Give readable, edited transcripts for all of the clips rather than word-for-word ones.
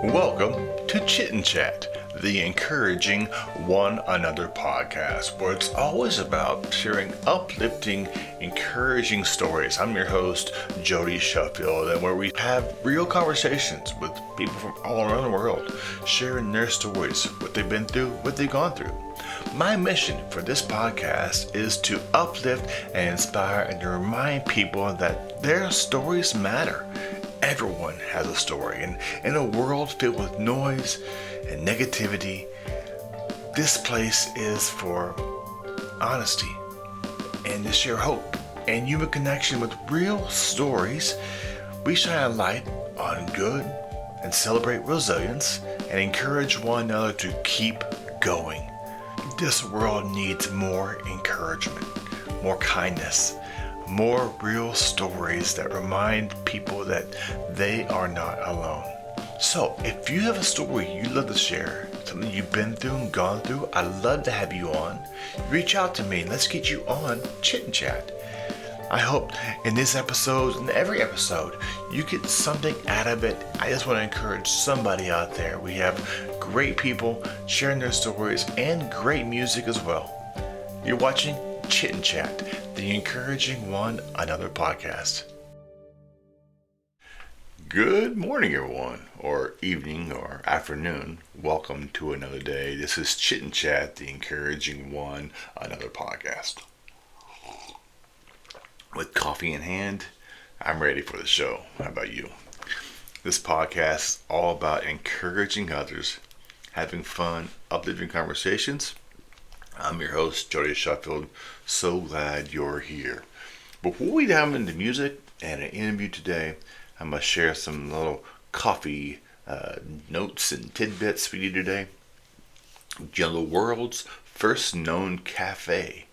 Welcome to Chit Chat, the encouraging one another podcast, where it's always about sharing uplifting, encouraging stories. I'm your host, Jody Sheffield, and where we have real conversations with people from all around the world, sharing their stories, what they've been through, what they've gone through. My mission for this podcast is to uplift and inspire and to remind people that their stories matter. Everyone has a story, and in a world filled with noise and negativity, this place is for honesty and to share hope and human connection with real stories. We shine a light on good and celebrate resilience and encourage one another to keep going. This world needs more encouragement, more kindness, more real stories that remind people that they are not alone. So, if you have a story you'd love to share, something you've been through and gone through, I'd love to have you on. Reach out to me and let's get you on Chit Chat. I hope in this episode and every episode you get something out of it. I just want to encourage somebody out there. We have great people sharing their stories and great music as well. You're watching Chit Chat, the encouraging one another podcast. Good morning, everyone, or evening, or afternoon. Welcome to another day. This is Chit Chat, the encouraging one another podcast. With coffee in hand, I'm ready for the show. How about you? This podcast is all about encouraging others, having fun, uplifting conversations. I'm your host, Jody Sheffield. So glad you're here. Before we dive into music and an interview today, I'm going to share some little coffee notes and tidbits with you today. You know, the world's first known cafe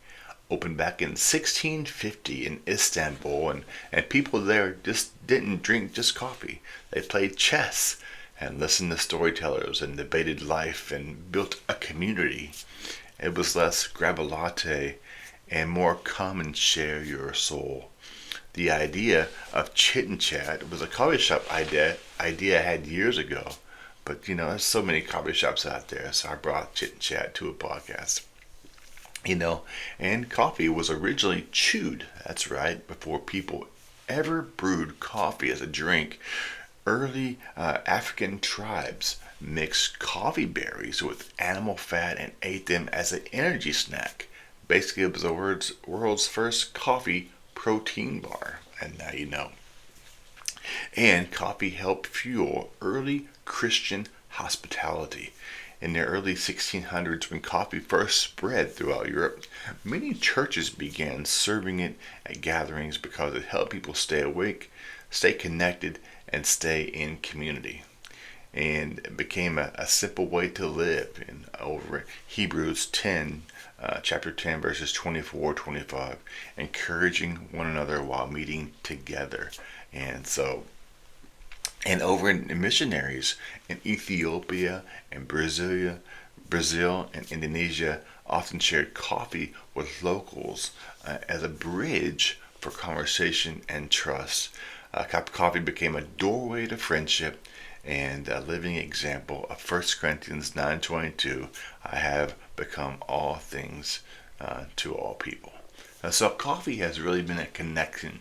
opened back in 1650 in Istanbul, and people there just didn't drink just coffee. They played chess and listened to storytellers and debated life and built a community. It was less grab a latte and more come and share your soul. The idea of Chit and Chat was a coffee shop idea I had years ago. But, you know, there's so many coffee shops out there, so I brought Chit and Chat to a podcast. You know, and coffee was originally chewed. That's right, before people ever brewed coffee as a drink. Early African tribes mixed coffee berries with animal fat and ate them as an energy snack. Basically, it was the world's first coffee protein bar, and now you know. And coffee helped fuel early Christian hospitality. In the early 1600s, when coffee first spread throughout Europe, many churches began serving it at gatherings because it helped people stay awake, stay connected, and stay in community. And it became a simple way to live. In over Hebrews 10, chapter 10, verses 24-25, encouraging one another while meeting together. And over in missionaries in Ethiopia and Brazil and Indonesia often shared coffee with locals as a bridge for conversation and trust. A cup of coffee became a doorway to friendship and a living example of 1 Corinthians 9:22. I have become all things to all people. So coffee has really been a connection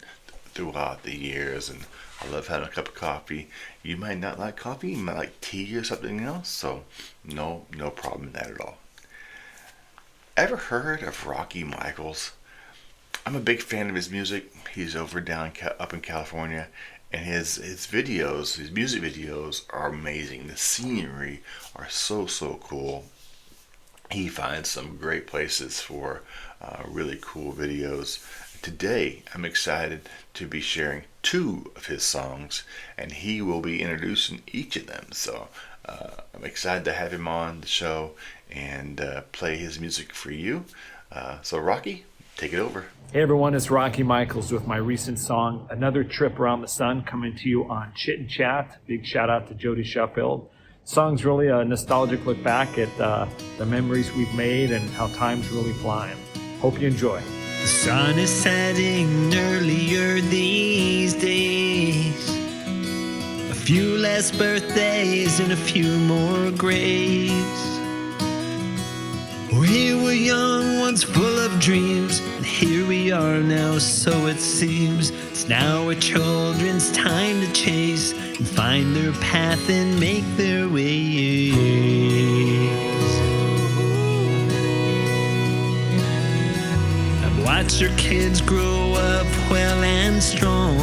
throughout the years, and I love having a cup of coffee. You might not like coffee, you might like tea or something else, so no problem in that at all. Ever heard of Rocky Michaels? I'm a big fan of his music. He's over up in California, and his videos, his music videos are amazing. The scenery are so cool. He finds some great places for really cool videos. Today, I'm excited to be sharing 2 of his songs, and he will be introducing each of them. So I'm excited to have him on the show and play his music for you. So Rocky, take it over. Hey everyone, it's Rocky Michaels with my recent song, Another Trip Around the Sun, coming to you on Chit and Chat. Big shout out to Jody Sheffield. The song's really a nostalgic look back at the memories we've made and how time's really flying. Hope you enjoy. The sun is setting earlier these days. few less birthdays and a few more graves. We were young once, full of dreams, and here we are now, so it seems. It's now our children's time to chase and find their path and make their ways. I've watched our kids grow up well and strong.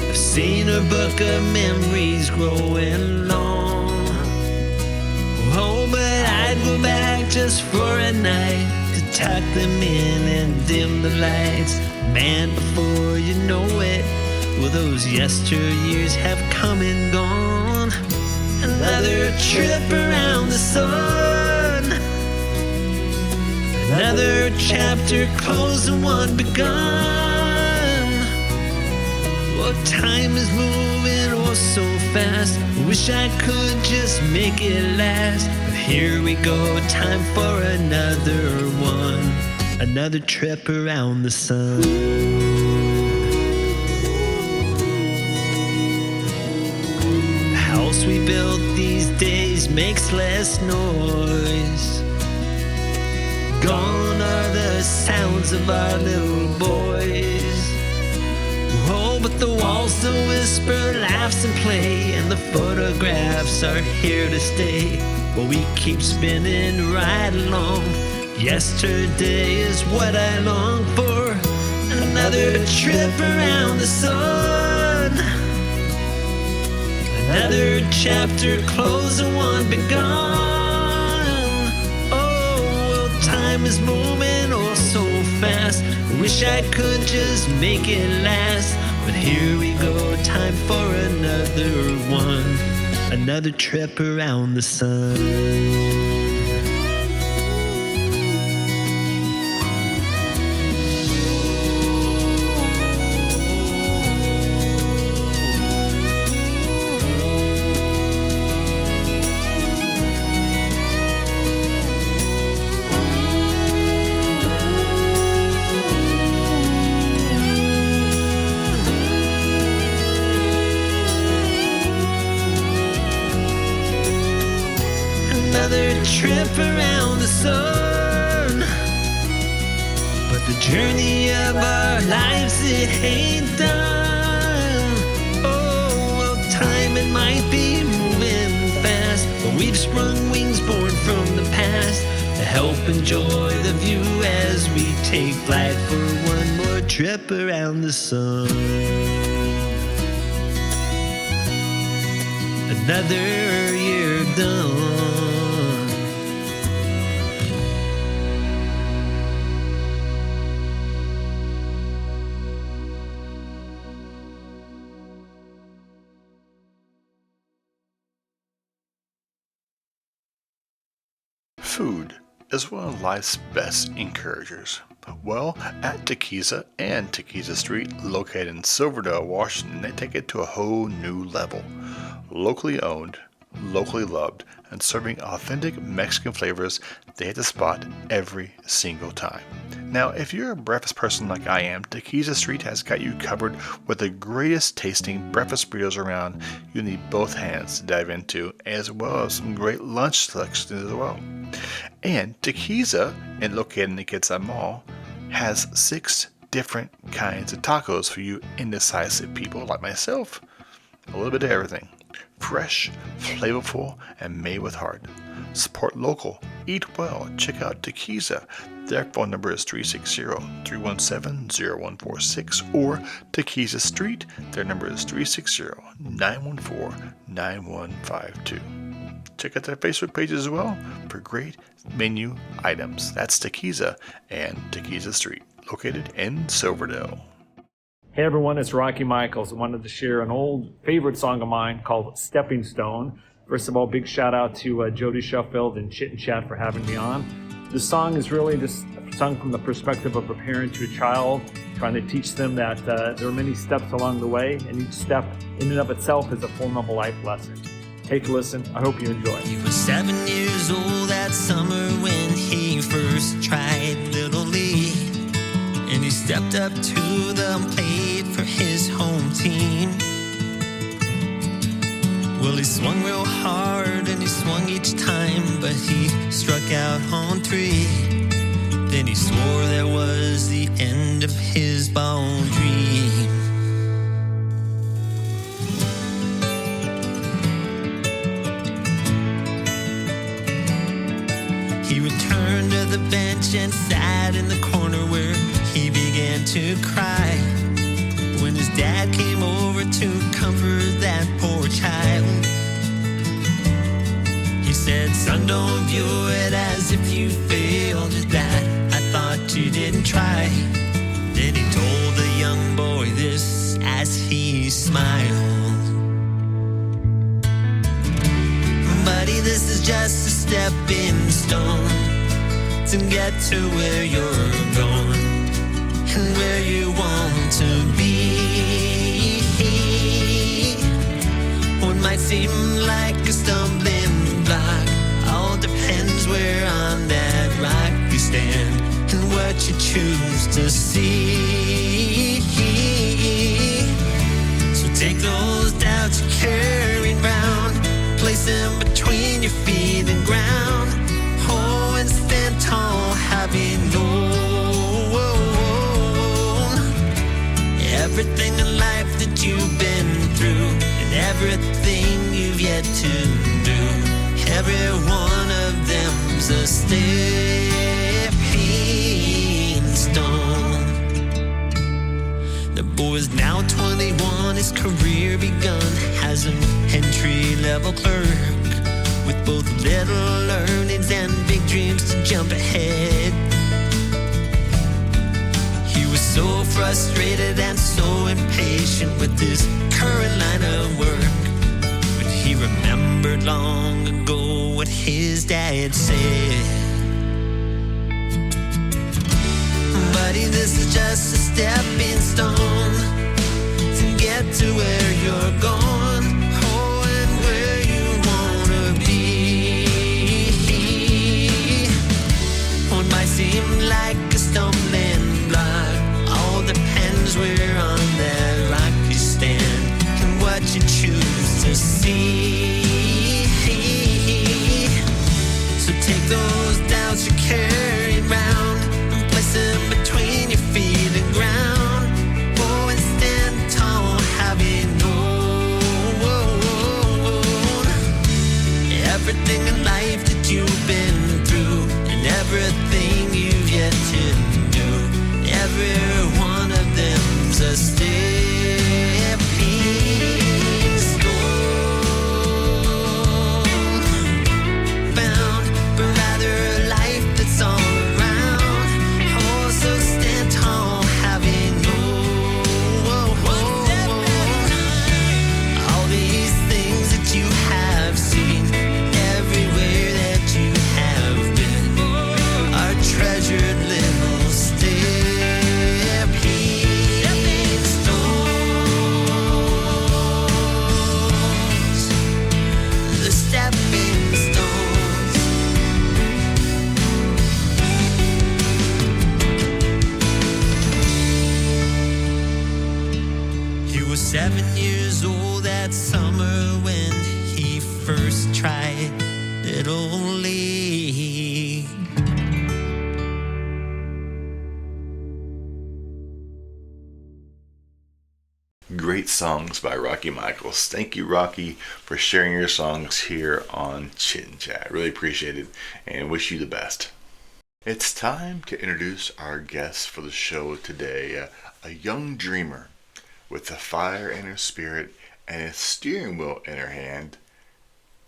I've seen a book of memories growing long. Oh, but I'd go back just for a night to tuck them in and dim the lights. Man, before you know it, well, those yesteryears have come and gone. Another trip around the sun, another chapter closed and one begun. Well, time is moving oh so fast. Wish I could just make it last. But here we go, time for another one. Another trip around the sun. The house we built these days makes less noise. Gone are the sounds of our little boys. Oh, but the walls still whisper, laughs and play, and the photographs are here to stay. Well, we keep spinning right along. Yesterday is what I long for. Another trip around the sun, another chapter closed and one begun. Oh, well, time is moving oh so fast. Wish I could just make it last. But here we go, time for another one. Another trip around the sun. Another trip around the sun, but the journey of our lives, it ain't done. Oh, well, time it might be moving fast, but we've sprung wings born from the past to help enjoy the view as we take flight for one more trip around the sun. Another year done. Food is one of life's best encouragers. Well, at Taquiza and Taquiza Street, located in Silverdale, Washington, they take it to a whole new level. Locally owned, locally loved, and serving authentic Mexican flavors, they hit the spot every single time. Now, if you're a breakfast person like I am, Taquiza Street has got you covered with the greatest tasting breakfast burritos around. You need both hands to dive into, as well as some great lunch selections as well. And Taquiza, and located in the Kitsap Mall, has 6 different kinds of tacos for you indecisive people like myself. A little bit of everything. Fresh, flavorful, and made with heart. Support local. Eat well. Check out Taquiza. Their phone number is 360-317-0146, or Taquiza Street. Their number is 360-914-9152. Check out their Facebook pages as well for great menu items. That's Taquiza and Taquiza Street, located in Silverdale. Hey everyone, it's Rocky Michaels. I wanted to share an old favorite song of mine called Stepping Stone. First of all, big shout out to Jody Sheffield and Chit Chat for having me on. This song is really just sung from the perspective of a parent to a child, trying to teach them that there are many steps along the way, and each step in and of itself is a full of a life lesson. Take a listen. I hope you enjoy. He was 7 years old that summer when he first tried Little League. And he stepped up to the plate for his home team. Well, he swung real hard and he swung each time, but he struck out on 3. Then he swore that was the end of his ball dream. He returned to the bench and sat in the corner where he began to cry when his dad came over to comfort that poor child. He said, "Son, don't view it as if you failed at that. I thought you didn't try." Then he told the young boy this as he smiled. "Buddy, this is just a stepping stone to get to where you're going and where you want to be. What might seem like a stumbling block all depends where on that rock you stand and what you choose to see. So take those doubts you're carrying round, place them between your feet and ground. Oh, and stand tall, having known everything in life that you've been through and everything you've yet to do. Every one of them's a stepping stone." The boy's now 21, his career begun as an entry-level clerk, with both little learnings and big dreams to jump ahead. He was so frustrated and so impatient with his current line of work, but he remembered long ago what his dad said. "Buddy, this is just a stepping stone to get to where you're going, oh, and where you wanna be. What might seem like a stumbling block all depends where on that rock you stand and what you choose to see. So take those doubts you're carrying round and place them between your feet and ground. Oh, and stand tall, having known everything in life that you've been through and everything you've yet to do. Every one of them's a stepping stone, bound for rather a life that's all around. Oh, so stand tall, having known all these things that you have seen, everywhere that you have been, are treasured little stepping stones. The stepping stones. He was 7 years old that summer when he first tried Little League. Great songs by Rocky Michaels. Thank you, Rocky, for sharing your songs here on Chit Chat. Really appreciate it and wish you the best. It's time to introduce our guest for the show today, a young dreamer with a fire in her spirit and a steering wheel in her hand.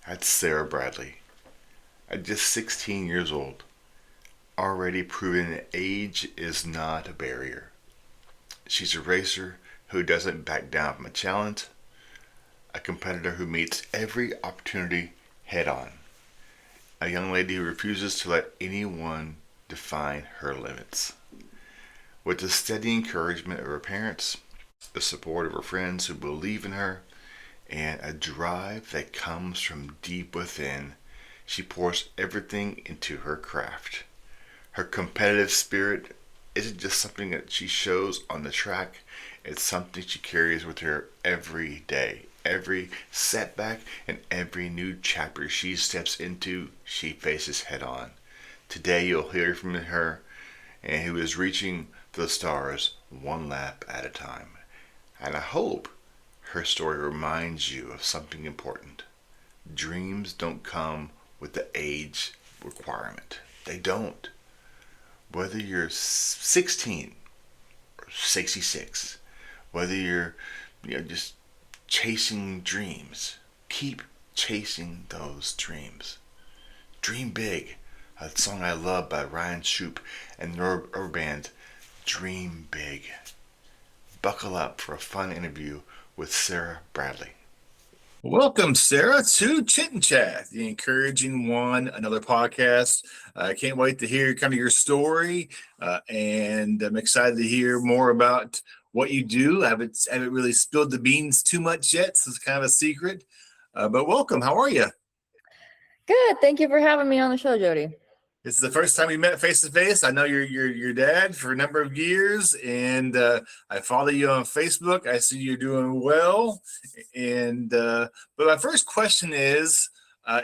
That's Sarah Bradley. At just 16 years old, already proven that age is not a barrier. She's a racer who doesn't back down from a challenge, a competitor who meets every opportunity head on, a young lady who refuses to let anyone define her limits. With the steady encouragement of her parents, the support of her friends who believe in her, and a drive that comes from deep within, she pours everything into her craft. Her competitive spirit isn't just something that she shows on the track, it's something she carries with her every day, every setback and every new chapter she steps into, she faces head on. Today you'll hear from her, and who is reaching the stars one lap at a time. And I hope her story reminds you of something important. Dreams don't come with the age requirement. They don't. Whether you're 16 or 66, whether you're just chasing dreams, keep chasing those dreams. Dream Big, a song I love by Ryan Shoup and their band Dream Big. Buckle up for a fun interview with Sarah Bradley. Welcome, Sarah, to Chit Chat, the encouraging one, another podcast. I can't wait to hear kind of your story, and I'm excited to hear more about what you do. I haven't really spilled the beans too much yet, so it's kind of a secret. But welcome. How are you? Good. Thank you for having me on the show, Jody. This is the first time we met face to face. I know your dad for a number of years, and I follow you on Facebook. I see you're doing well. And but my first question is,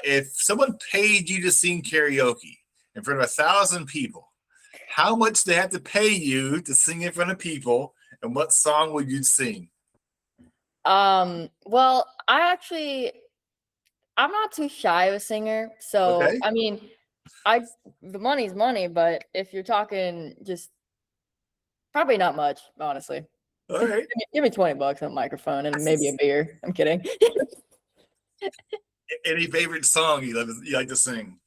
if someone paid you to sing karaoke in front of 1,000 people, how much they have to pay you to sing in front of people, and what song would you sing? Well, I'm not too shy of a singer, so Okay. I mean, the money's money, but if you're talking just probably not much, honestly. All right. Give me $20 on a microphone and maybe a beer. I'm kidding. Any favorite song you like to sing?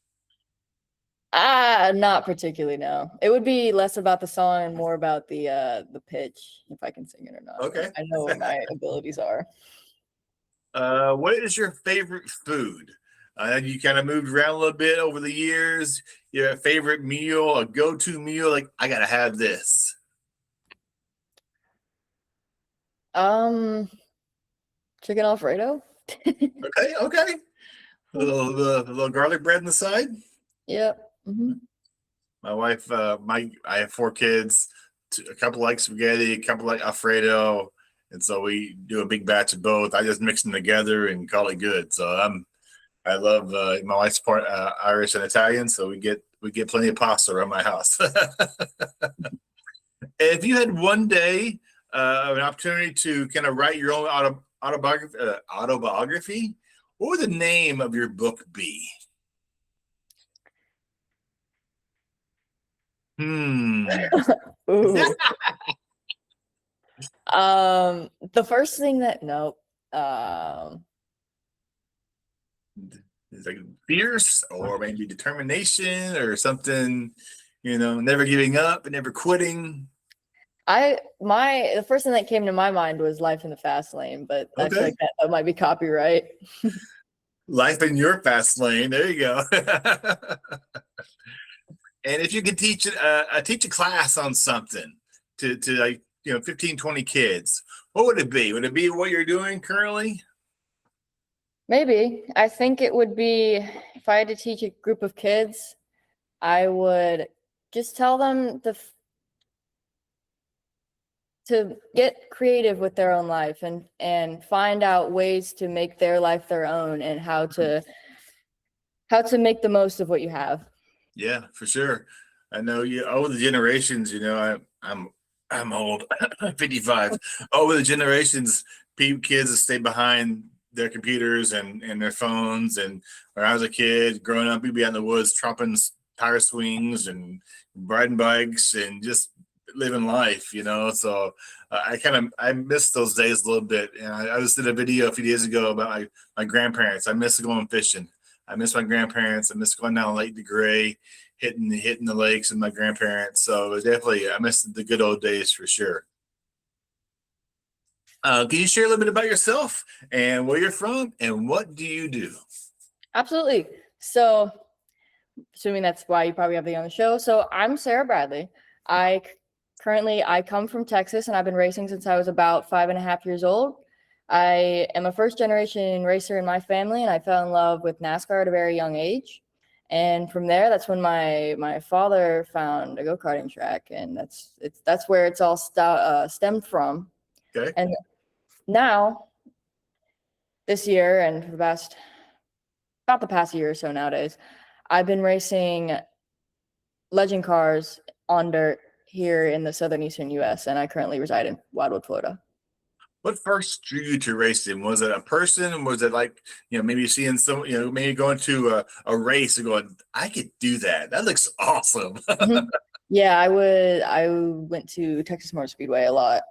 Not particularly, no. It would be less about the song and more about the pitch, if I can sing it or not. Okay. I know what my abilities are. What is your favorite food? You kind of moved around a little bit over the years. Your favorite meal, a go-to meal, like I gotta have this. Chicken Alfredo. Okay. A little garlic bread on the side. Yep. Mm-hmm. My wife, I have 4 kids. A couple like spaghetti, a couple like Alfredo, and so we do a big batch of both. I just mix them together and call it good. So I love my wife's part Irish and Italian, so we get plenty of pasta around my house. If you had one day an opportunity to kind of write your own autobiography, what would the name of your book be? Ooh. The first thing that It's like fierce, or maybe determination, or something, never giving up and never quitting. The first thing that came to my mind was Life in the Fast Lane, but I feel like that might be copyright. Life in your fast lane. There you go. And if you could teach a class on something to 15, 20 kids, what would it be? Would it be what you're doing currently? Maybe. I think it would be, if I had to teach a group of kids, I would just tell them to get creative with their own life and find out ways to make their life their own, and how to make the most of what you have. Yeah, for sure. I know over the generations, I'm old, 55. Over the generations, kids have stayed behind their computers and their phones. And when I was a kid growing up, we'd be out in the woods tromping tire swings and riding bikes and just living life, So I miss those days a little bit. And I just did a video a few days ago about my grandparents. I miss going fishing. I miss my grandparents. I miss going down Lake DeGray, hitting the lakes with my grandparents. So definitely, I miss the good old days for sure. Can you share a little bit about yourself and where you're from and what do you do? Absolutely. So, assuming that's why you probably have me on the show. So I'm Sarah Bradley. I come from Texas, and I've been racing since I was about 5.5 years old. I am a first generation racer in my family, and I fell in love with NASCAR at a very young age. And from there, that's when my father found a go-karting track, and that's where it's all stemmed from. Okay. And now this year and for about the past year or so nowadays, I've been racing legend cars on dirt here in the southern eastern U.S. and I currently reside in Wildwood, Florida. What first drew you to racing? Was it a person? Was it like, maybe seeing some, maybe going to a race and going, I could do that. That looks awesome. Mhm. Yeah, I went to Texas Motor Speedway a lot.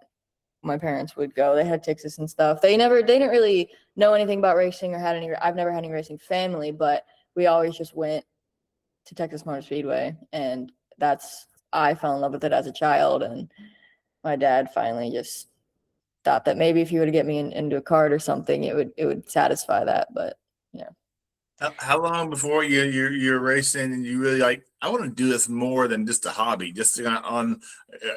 My parents would go. They had Texas and stuff. They didn't really know anything about racing or I've never had any racing family, but we always just went to Texas Motor Speedway, and I fell in love with it as a child, and my dad finally just thought that maybe if he were to get me into a kart or something, it would satisfy that. But yeah. How long before you're racing and you really like, I want to do this more than just a hobby, just on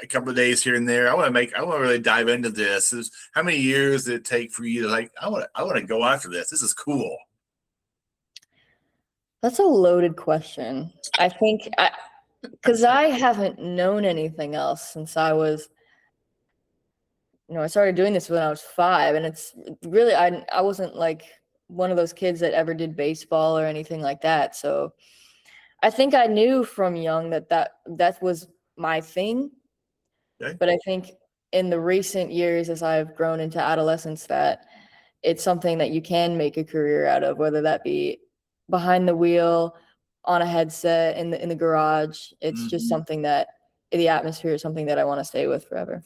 a couple of days here and there. I want to really dive into this. How many years did it take for you to like, I want to go after this. This is cool. That's a loaded question. I think because I haven't known anything else since I was, I started doing this when I was 5, and it's really, I wasn't like one of those kids that ever did baseball or anything like that. So I think I knew from young that was my thing. Okay. But I think in the recent years, as I've grown into adolescence, that it's something that you can make a career out of, whether that be behind the wheel, on a headset, in the garage. It's just something that the atmosphere is something that I want to stay with forever.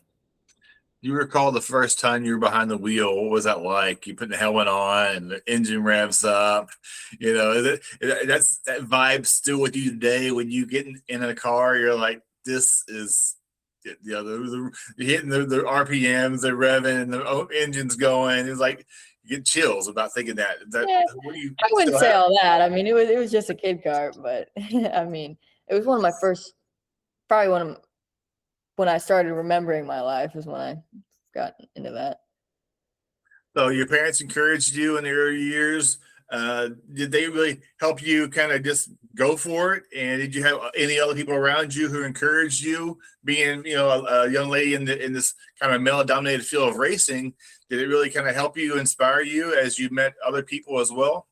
You recall the first time you were behind the wheel? What was that like? You put the helmet on and the engine revs up. That's that vibe still with you today when you get in a car. You're like, this is, you're hitting the RPMs, they're revving, and the engine's going. It's like you get chills about thinking that. Yeah, I wouldn't say all that. I mean, it was just a kid car, but I mean, it was one of my first, probably one of. When I started remembering my life is when I got into that. So your parents encouraged you in the early years. Did they really help you kind of just go for it? And did you have any other people around you who encouraged you, being a young lady in this kind of male-dominated field of racing? Did it really kind of help you, inspire you as you met other people as well?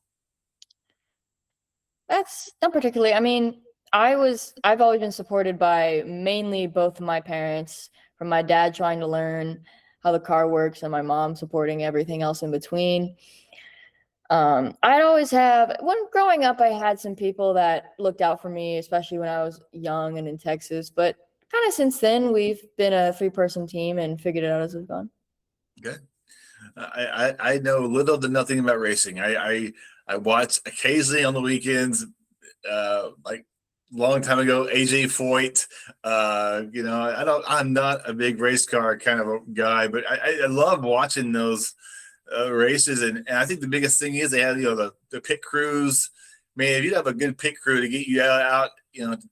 That's not particularly. I mean, I've always been supported by mainly both of my parents, from my dad trying to learn how the car works and my mom supporting everything else in between. When growing up, I had some people that looked out for me, especially when I was young and in Texas, but kind of since then we've been a 3-person team and figured it out as we've gone. Okay. I know little to nothing about racing. I watch occasionally on the weekends, like long time ago, AJ Foyt. I'm not a big race car kind of a guy, but I love watching those races. And I think the biggest thing is they have, the pit crews. Man, if you have a good pit crew to get you out,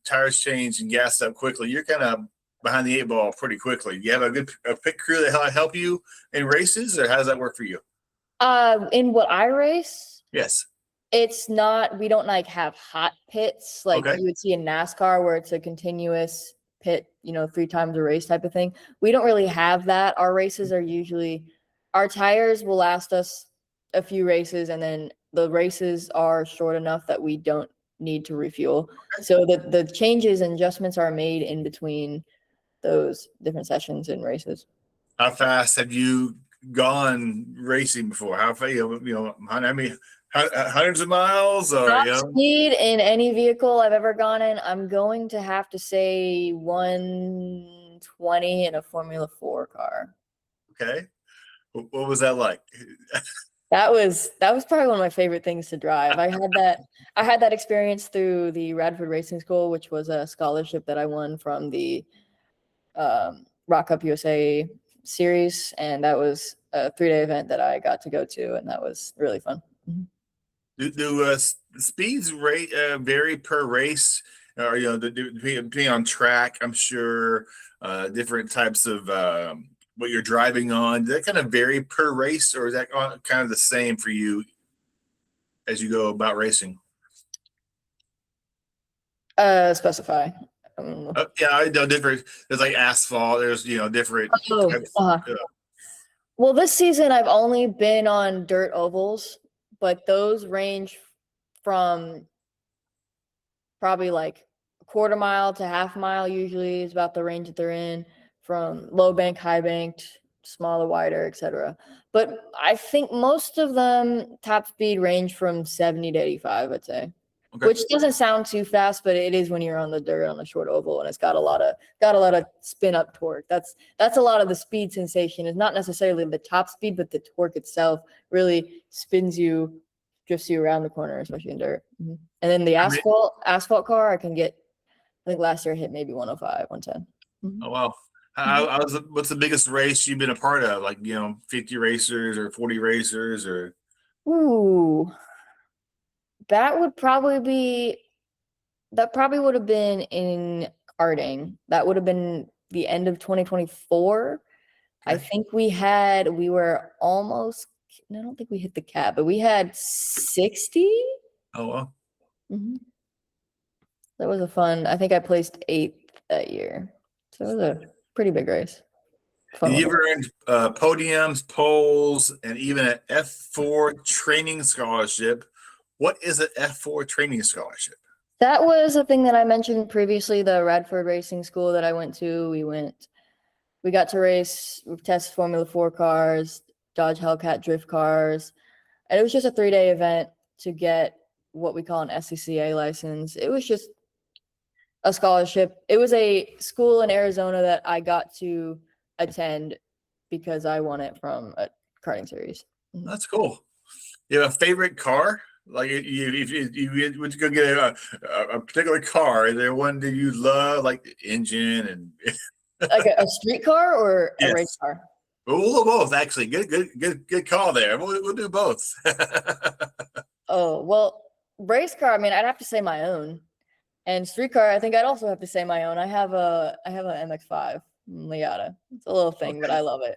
tires changed and gassed up quickly, you're kind of behind the 8 ball pretty quickly. You have a good pit crew that help you in races, or how does that work for you? In what I race? Yes. It's not, we don't like have hot pits like Okay. you would see in NASCAR where it's a continuous pit, 3 times a race type of thing. We don't really have that. Our races are usually, our tires will last us a few races, and then the races are short enough that we don't need to refuel. Okay. So the changes and adjustments are made in between those different sessions and races. How fast have you gone racing before? How fast, I mean, hundreds of miles, or Top speed in any vehicle I've ever gone in, I'm going to have to say 120 in a Formula 4 car. Okay. What was that like? That was probably one of my favorite things to drive. I had that experience through the Radford Racing School, which was a scholarship that I won from the Rock Up USA series, and that was a 3-day event that I got to go to, and that was really fun. Do speeds rate vary per race, or depending on track? I'm sure different types of what you're driving on. Does that kind of vary per race, or is that kind of the same for you as you go about racing? Specify. Yeah, I know different. There's like asphalt. There's different. Oh, types, Well, this season I've only been on dirt ovals, but those range from probably like a quarter mile to half mile usually is about the range that they're in, from low bank, high banked, smaller, wider, etc. But I think most of them top speed range from 70 to 85, I'd say. Okay. Which doesn't sound too fast, but it is when you're on the dirt on a short oval and it's got a lot of spin up torque. That's a lot of the speed sensation. Is not necessarily the top speed, but the torque itself really spins you, drifts you around the corner, especially in dirt. And then the asphalt car, I think last year I hit maybe 105, 110. Oh wow. What's the biggest race you've been a part of? Like, 50 racers or 40 racers or? Ooh, that probably would have been in karting. That would have been the end of 2024. I Okay. think we were almost, I don't think we hit the cap, but we had 60. Oh well. That was I think I placed 8th that year. So it was a pretty big race. Fun You one. earned podiums, poles, and even an F4 training scholarship. What is an F4 training scholarship? That was a thing that I mentioned previously, the Radford Racing School that I went to. We got to race, we tested Formula 4 cars, Dodge Hellcat drift cars. And it was just a 3-day event to get what we call an SCCA license. It was just a scholarship. It was a school in Arizona that I got to attend because I won it from a karting series. That's cool. You have a favorite car? Like if you went to go get a particular car, is there one that you love, like the engine and Like a street car or Yes. a race car? we'll do both actually. Good call there. We'll do both. Oh, well, race car, I mean, I'd have to say my own. And street car, I think I'd also have to say my own. I have a MX-5 Miata. It's a little thing, but I love it.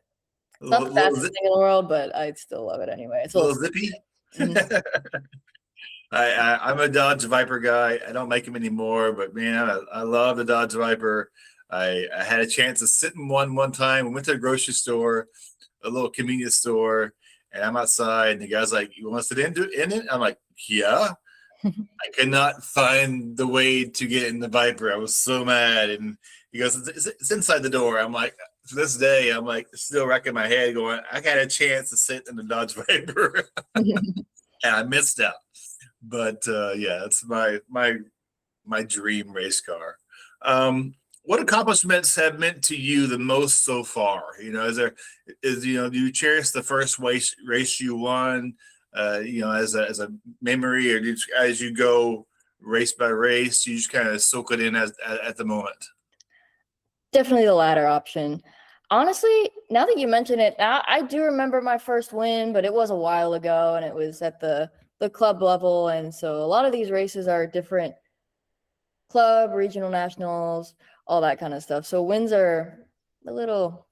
It's not the fastest thing in the world, but I still love it anyway. It's a little little zippy. Mhm. I'm a Dodge Viper guy. I don't make them anymore, but man, I love the Dodge Viper. I had a chance to sit in one time. We went to a grocery store, a little convenience store, and I'm outside, and the guy's like, "You want to sit in it?" I'm like, "Yeah." I could not find the way to get in the Viper. I was so mad, and he goes, "It's inside the door." I'm like, to this day, I'm like still racking my head, going, "I got a chance to sit in the Dodge Viper." And I missed out. But yeah, it's my dream race car. What accomplishments have meant to you the most so far? Do you cherish the first race you won? As a memory, or as you go race by race, you just kind of soak it in at the moment? Definitely the latter option. Honestly, now that you mention it, now I do remember my first win, but it was a while ago and it was at the club level. And so a lot of these races are different club, regional, nationals, all that kind of stuff. So wins are a little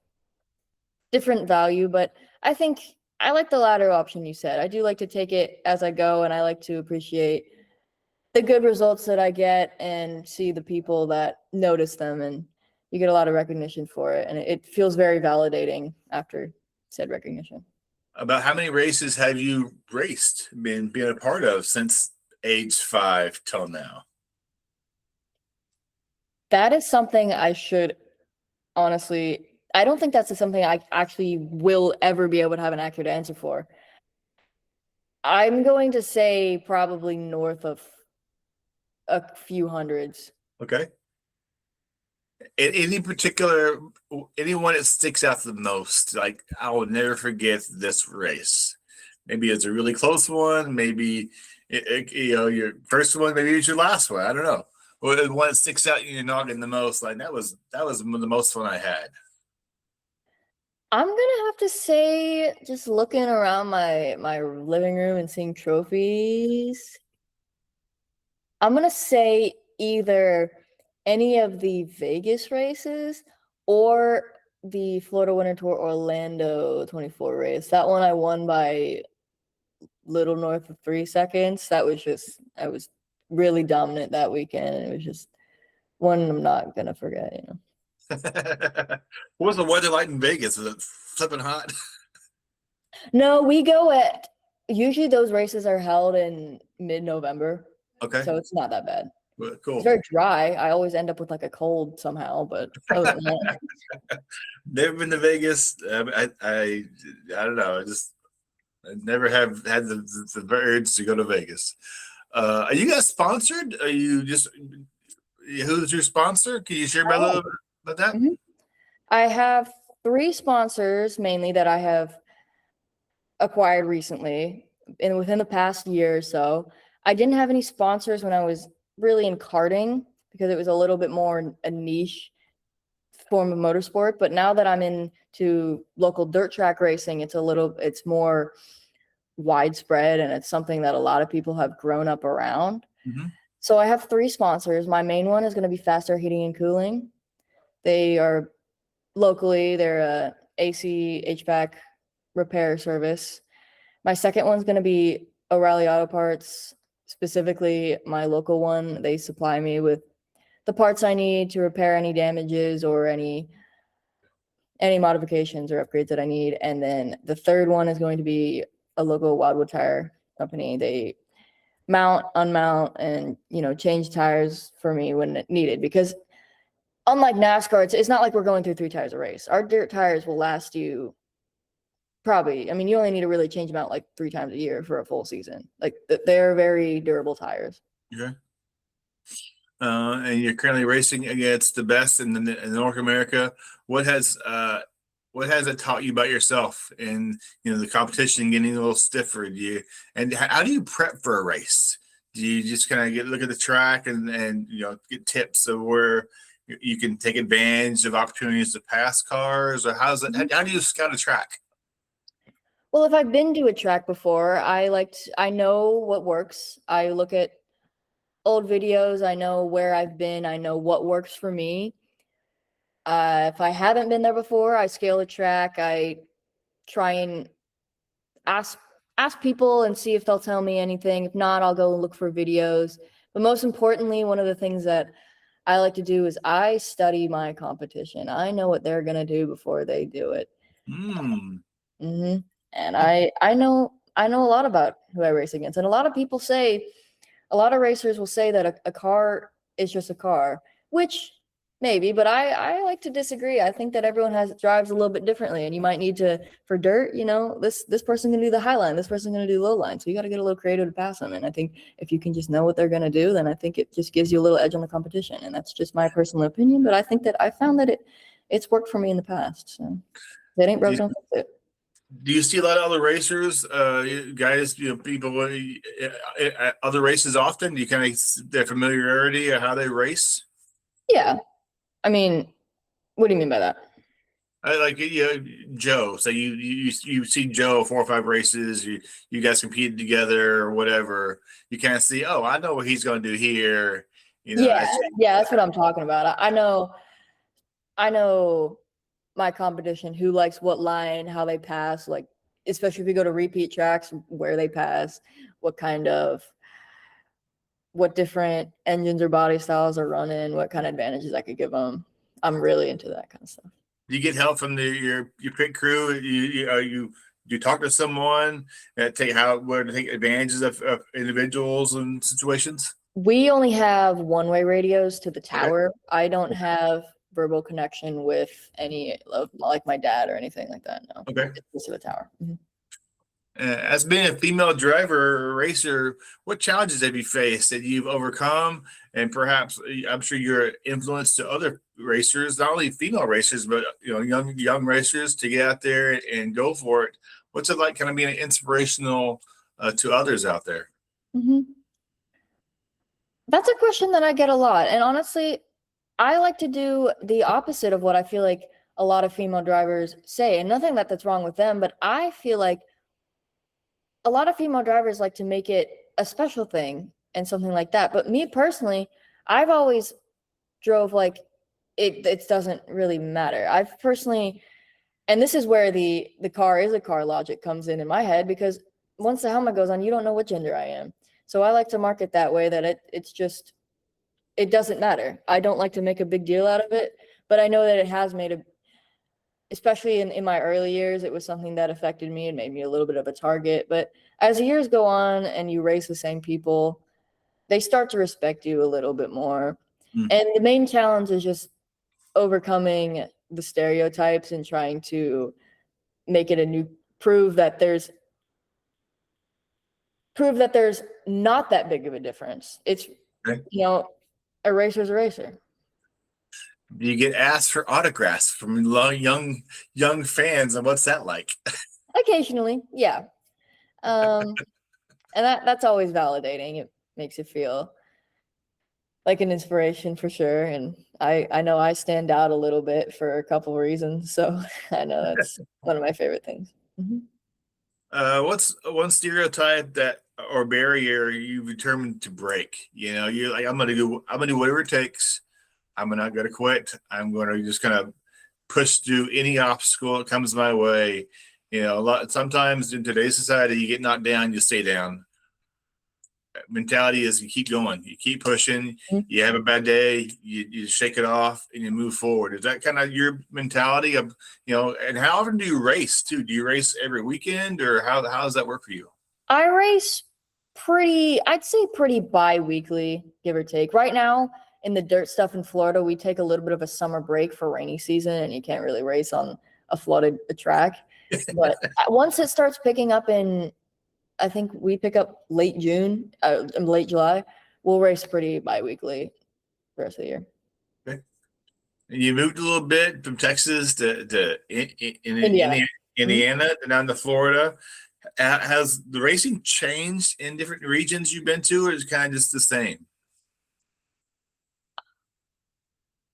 different value, but I think I like the latter option you said. I do like to take it as I go, and I like to appreciate the good results that I get and see the people that notice them, and you get a lot of recognition for it, and it feels very validating after said recognition. About how many races have you raced, been a part of since age 5 till now? That is something I should honestly, I don't think that's something I actually will ever be able to have an accurate answer for. I'm going to say probably north of a few hundreds. Okay. Anyone that sticks out the most, like, I will never forget this race. Maybe it's a really close one. Maybe your first one. Maybe it's your last one. I don't know. Or the one that sticks out in your noggin the most. Like that was the most fun I had. I'm gonna have to say, just looking around my living room and seeing trophies, I'm gonna say either any of the Vegas races or the Florida Winter Tour Orlando 24 race. That one I won by little north of 3 seconds. I was really dominant that weekend. And it was just one I'm not gonna forget, What was the weather like in Vegas? Was it flipping hot? No, we go at usually those races are held in mid-November, Okay, so it's not that bad. well, It's cool. very dry. I always end up with like a cold somehow, but other than that, Never been to Vegas. I don't know. I never have had the urge to go to Vegas. Are you guys sponsored? Are you just who's your sponsor? Can you share about a little bit about that? Mhm. I have 3 sponsors mainly that I have acquired recently and within the past year or so. I didn't have any sponsors when I was really in karting because it was a little bit more a niche form of motorsport, but now that I'm into local dirt track racing, it's more widespread and it's something that a lot of people have grown up around. Mhm. So I have 3 sponsors. My main one is going to be Fast Air Heating and Cooling. They are locally, they're a AC HVAC repair service. My second one's going to be O'Reilly Auto Parts, specifically my local one. They supply me with the parts I need to repair any damages or any modifications or upgrades that I need. And then the third one is going to be a local Wildwood tire company. They mount, unmount, and change tires for me when needed. Because unlike NASCAR, it's not like we're going through 3 tires a race. Our dirt tires will last you probably. I mean, you only need to really change them out like 3 times a year for a full season. Like they're very durable tires. Okay. And you're currently racing against the best in North America. What has it taught you about yourself and the competition getting a little stiffer? How do you prep for a race? Do you just kind of look at the track and get tips of where you can take advantage of opportunities to pass cars, or how do you scout a track? Well, if I've been to a track before, I know what works. I look at old videos. I know where I've been. I know what works for me. If I haven't been there before, I scale the track. I try and ask people and see if they'll tell me anything. If not, I'll go look for videos. But most importantly, one of the things that I like to do is I study my competition. I know what they're gonna do before they do it. Mm. Mm-hmm. And I know a lot about who I race against. And a lot of racers will say that a car is just a car, which maybe, but I like to disagree. I think that everyone drives a little bit differently, and you might need to, for dirt, this person's gonna do the high line, this person's gonna do low line. So you got to get a little creative to pass them. And I think if you can just know what they're gonna do, then I think it just gives you a little edge on the competition. And that's just my personal opinion, but I think that I found that it's worked for me in the past. So if it ain't broke, don't fix it. Do you see a lot of other racers, guys, people, other races often? Do you kind of their familiarity of how they race? Yeah. I mean, what do you mean by that? Joe. So you see Joe 4 or 5 races. You guys competed together or whatever. You kind of see, oh, I know what he's going to do here. Yeah, that's what I'm talking about. I know my competition, who likes what line, how they pass, like especially if you go to repeat tracks, where they pass, what different engines or body styles are running, what kind of advantages I could give them. I'm really into that kind of stuff. Do you get help from your pit crew? You talk to someone and where to take advantages of individuals and situations? We only have one-way radios to the tower. Okay. I don't have verbal connection with any of like my dad or anything like that. No. Okay. It's just to the tower. Mm-hmm. As being a female driver or racer, what challenges have you faced that you've overcome? And perhaps I'm sure you're influenced to other racers, not only female racers, but young racers to get out there and go for it. What's it like kind of being inspirational to others out there? Mm-hmm. That's a question that I get a lot. And honestly, I like to do the opposite of what I feel like a lot of female drivers say. And nothing that's wrong with them, but I feel like a lot of female drivers like to make it a special thing and something like that. But me personally, I've always drove like it doesn't really matter. I've personally, and this is where the car is a car logic comes in my head, because once the helmet goes on, you don't know what gender I am. So I like to market that way, that it doesn't matter. I don't like to make a big deal out of it, but I know that it has made especially in my early years, it was something that affected me and made me a little bit of a target. But as the years go on and you race the same people, they start to respect you a little bit more. And the main challenge is just overcoming the stereotypes and trying to make it prove that there's not that big of a difference. It's, Okay. A racer's a racer. Do you get asked for autographs from young fans, and what's that like? Occasionally, yeah. And that's always validating. It makes it feel like an inspiration for sure. And I know I stand out a little bit for a couple of reasons. So I know that's one of my favorite things. What's one stereotype or barrier you've determined to break? You're like, I'm gonna do whatever it takes. I'm not gonna quit. I'm gonna just kind of push through any obstacle that comes my way. Sometimes in today's society, you get knocked down, you stay down. Mentality is you keep going, you keep pushing. You have a bad day, you shake it off and you move forward. Is that kind of your mentality of, and how often do you race too? Do you race every weekend, or how does that work for you? I race I'd say pretty bi-weekly, give or take. Right now in the dirt stuff in Florida, we take a little bit of a summer break for rainy season, and you can't really race on a flooded track. But once it starts picking up I think we pick up late June, late July, we'll race pretty bi-weekly the rest of the year. Okay. And you moved a little bit from Texas to Indiana, and down to Florida. Has the racing changed in different regions you've been to, or is it kind of just the same?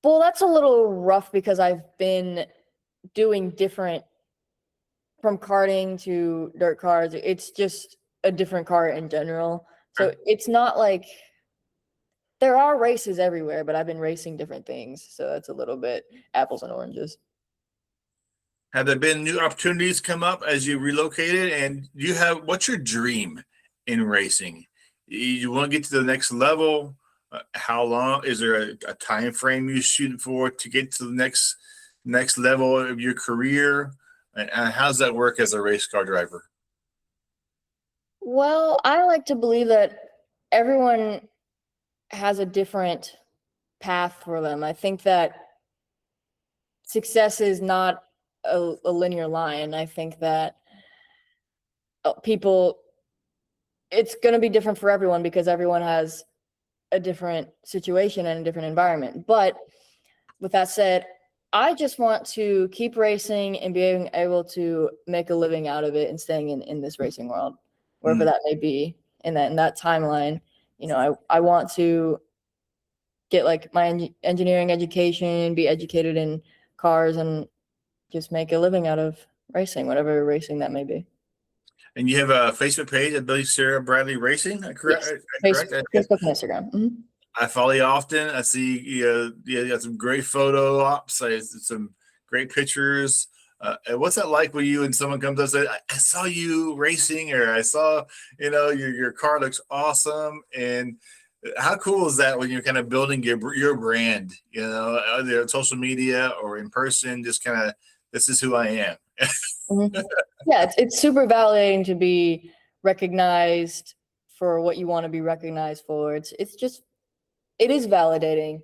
Well, that's a little rough because I've been doing different, from karting to dirt cars. It's just a different car in general. So it's not like there are races everywhere, but I've been racing different things. So that's a little bit apples and oranges. Have there been new opportunities come up as you relocated? And what's your dream in racing? You want to get to the next level? How long is there a time frame you shooting for to get to the next level of your career? And how does that work as a race car driver? Well, I like to believe that everyone has a different path for them. I think that success is not a linear line. I think that it's going to be different for everyone because everyone has a different situation and a different environment. But with that said, I just want to keep racing and being able to make a living out of it and staying in this racing world, wherever that may be in that timeline. I want to get like my engineering education, be educated in cars, and just make a living out of racing, whatever racing that may be. And you have a Facebook page, I believe, Sarah Bradley Racing, correct? Yes. Facebook and Instagram. Mm-hmm. I follow you often. I see you got some great photo ops, some great pictures. What's that like when you and someone comes up and says, I saw you racing, or I saw, your car looks awesome. And how cool is that when you're kind of building your brand, either on social media or in person, just kind of, this is who I am. Mm-hmm. Yeah, it's super validating to be recognized for what you want to be recognized for. It is validating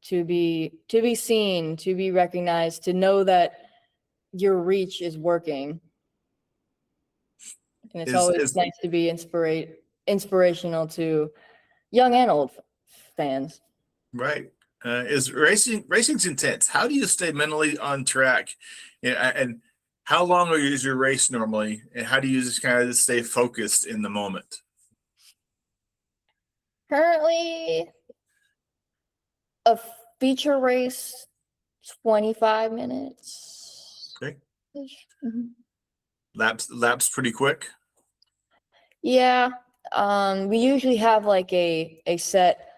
to be seen, to be recognized, to know that your reach is working. And it's always nice to be inspirational to young and old fans. Right. Is racing's intense. How do you stay mentally on track? And how long is your race normally? And how do you just kind of stay focused in the moment? Currently, a feature race, 25 minutes. Okay. Mm-hmm. Laps pretty quick. Yeah. We usually have like a set,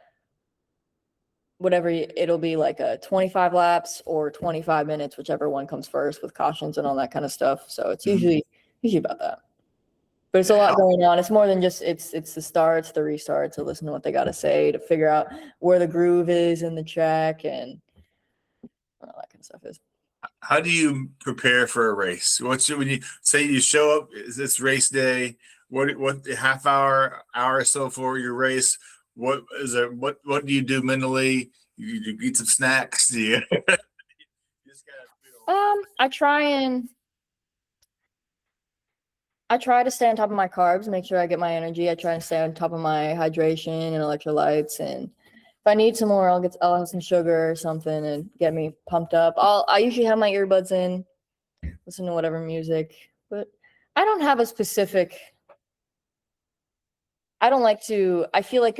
whatever it'll be, like a 25 laps or 25 minutes, whichever one comes first, with cautions and all that kind of stuff. So it's usually about that. But it's a lot going on. It's more than just it's the starts, the restarts, to listen to what they got to say, to figure out where the groove is in the track, and all that kind of stuff is. how do you prepare for a race? When you say you show up, is this race day? What half hour or so for your race? What is it? What do you do mentally? You eat some snacks? Do you just gotta, I try to stay on top of my carbs, make sure I get my energy. I try to stay on top of my hydration and electrolytes, and if I need some more, I'll have some sugar or something and get me pumped up. I usually have my earbuds in, listen to whatever music, but I don't have a specific. I don't like to. I feel like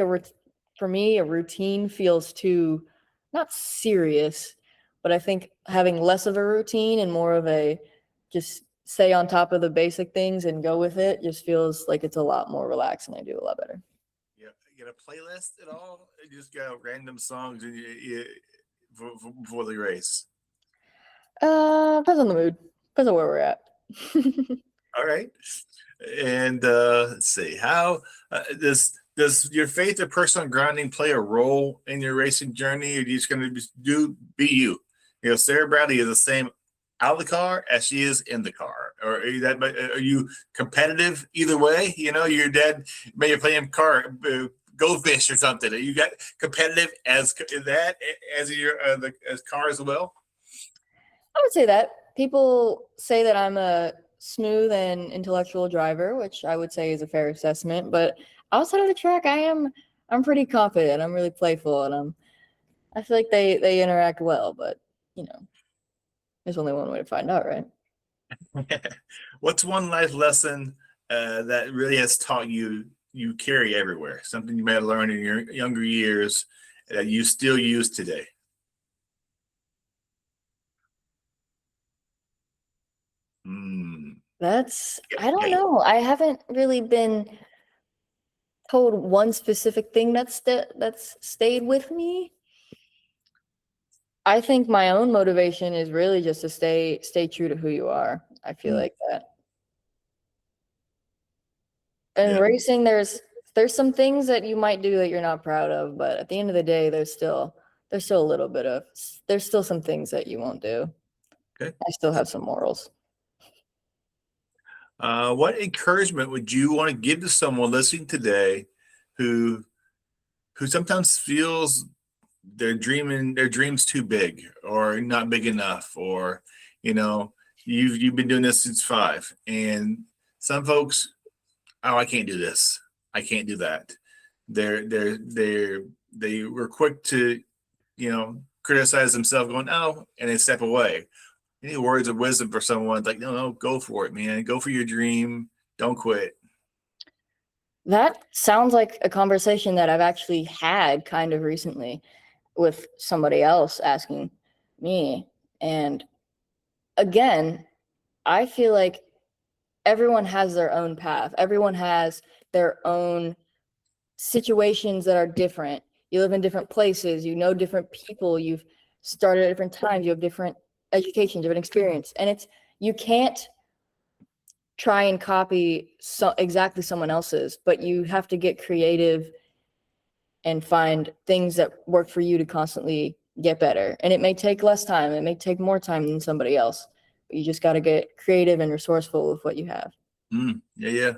for me a routine feels too not serious, but I think having less of a routine and more of a just stay on top of the basic things and go with it just feels like it's a lot more relaxed and I do a lot better. Yeah, you got a playlist at all? You just got random songs and before the race. Depends on the mood. Depends on where we're at. All right. And let's see, how does your faith or personal grounding play a role in your racing journey, or are you just going to be you? You know, Sarah Bradley is the same out of the car as she is in the car. Or are you competitive either way? You know, your dad maybe you're playing goldfish or something. You got competitive as your as car as well. I would say that people say that I'm a smooth and intellectual driver, which I would say is a fair assessment. But outside of the track, I'm pretty confident. I'm really playful, and I feel like they interact well. But you know, there's only one way to find out, right? What's one life lesson that really has taught you carry everywhere? Something you may have learned in your younger years that you still use today? I don't know. I haven't really been told one specific thing that's stayed with me. I think my own motivation is really just to stay true to who you are. I feel like that. And racing, there's some things that you might do that you're not proud of, but at the end of the day, there's still a little bit of there's still some things that you won't do. Okay. I still have some morals. What encouragement would you want to give to someone listening today who sometimes feels their dreams too big or not big enough, or you know, you've been doing this since 5, and some folks, oh, I can't do this, I can't do that. They were quick to, you know, criticize themselves, going, oh, and they step away. Any words of wisdom for someone like, no, go for it, man. Go for your dream. Don't quit. That sounds like a conversation that I've actually had kind of recently with somebody else asking me. And again, I feel like everyone has their own path. Everyone has their own situations that are different. You live in different places, you know different people, you've started at different times, you have different education, different experience, and you can't try and copy exactly someone else's, but you have to get creative and find things that work for you to constantly get better. And it may take less time, it may take more time than somebody else, but you just got to get creative and resourceful with what you have. Yeah.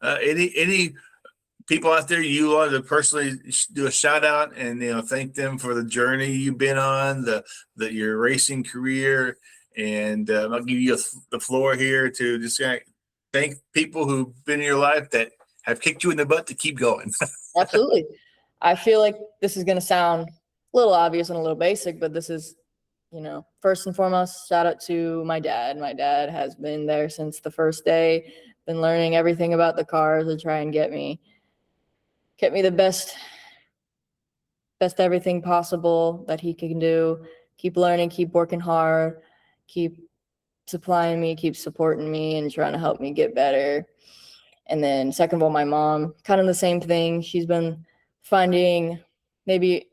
Any people out there you want to personally do a shout out and, you know, thank them for the journey you've been on, your racing career, and I'll give you the floor here to just thank people who've been in your life that have kicked you in the butt to keep going. Absolutely. I feel like this is going to sound a little obvious and a little basic, but this is, you know, first and foremost, shout out to my dad. My dad has been there since the first day, been learning everything about the cars to try and get me the best everything possible that he can do. Keep learning, keep working hard, keep supplying me, keep supporting me, and trying to help me get better. And then second of all, my mom, kind of the same thing. She's been finding maybe,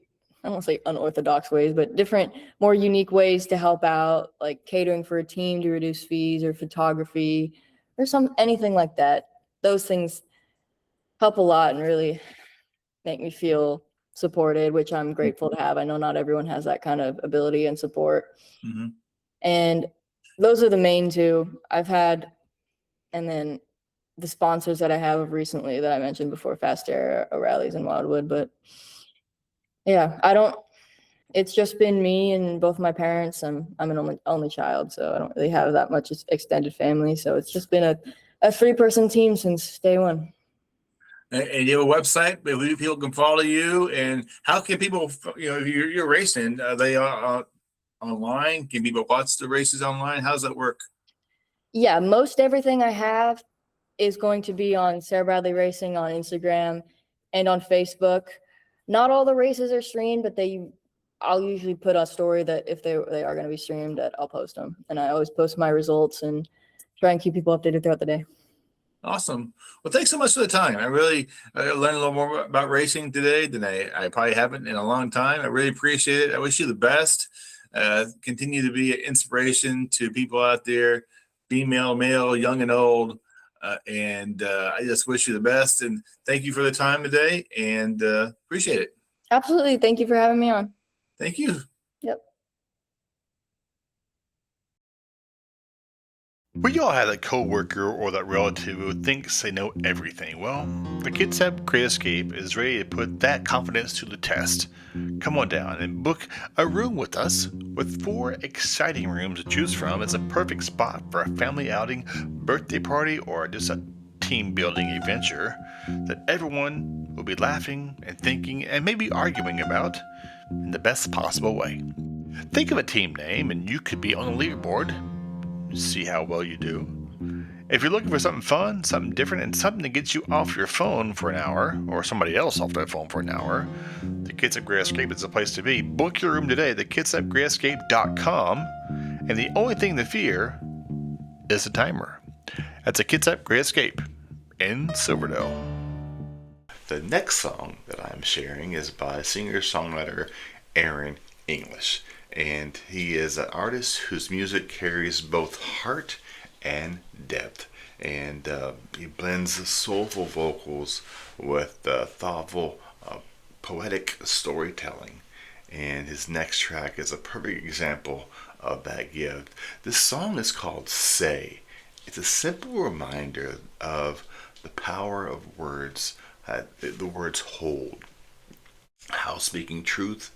I don't want to say unorthodox ways, but different, more unique ways to help out, like catering for a team to reduce fees, or photography, or anything like that. Those things help a lot and really make me feel supported, which I'm grateful to have. I know not everyone has that kind of ability and support. And those are the main two I've had. And then the sponsors that I have recently that I mentioned before, Fast Air, O'Reilly's, and Wildwood. But yeah, it's just been me and both my parents. I'm an only child, so I don't really have that much extended family. So it's just been a 3-person team since day one. And you have a website where people can follow you. And how can people, you're racing, are they online? Can people watch the races online? How does that work? Yeah, most everything I have is going to be on Sarah Bradley Racing on Instagram and on Facebook. Not all the races are streamed, but I'll usually put a story that if they are going to be streamed, that I'll post them. And I always post my results and try and keep people updated throughout the day. Awesome. Well, thanks so much for the time. I really learned a little more about racing today than I probably haven't in a long time. I really appreciate it. I wish you the best. Continue to be an inspiration to people out there, female, male, young and old. And I just wish you the best. And thank you for the time today, and appreciate it. Absolutely. Thank you for having me on. Thank you. Yep. We all have that coworker or that relative who thinks they know everything. Well, the KidSap Great Escape is ready to put that confidence to the test. Come on down and book a room with us. With 4 exciting rooms to choose from, it's a perfect spot for a family outing, birthday party, or just a team-building adventure that everyone will be laughing and thinking and maybe arguing about in the best possible way. Think of a team name and you could be on the leaderboard. See how well you do. If you're looking for something fun, something different, and something to get you off your phone for an hour, or somebody else off their phone for an hour, the KidSap Great Escape is the place to be. Book your room today at thekidsapgreatescape.com, and the only thing to fear is the timer. That's a KidSap Great Escape in Silverdale. The next song that I'm sharing is by singer-songwriter Aaron English. And he is an artist whose music carries both heart and depth. And he blends soulful vocals with thoughtful, poetic storytelling. And his next track is a perfect example of that gift. This song is called Say. It's a simple reminder of the power of words, the words hold. How speaking truth,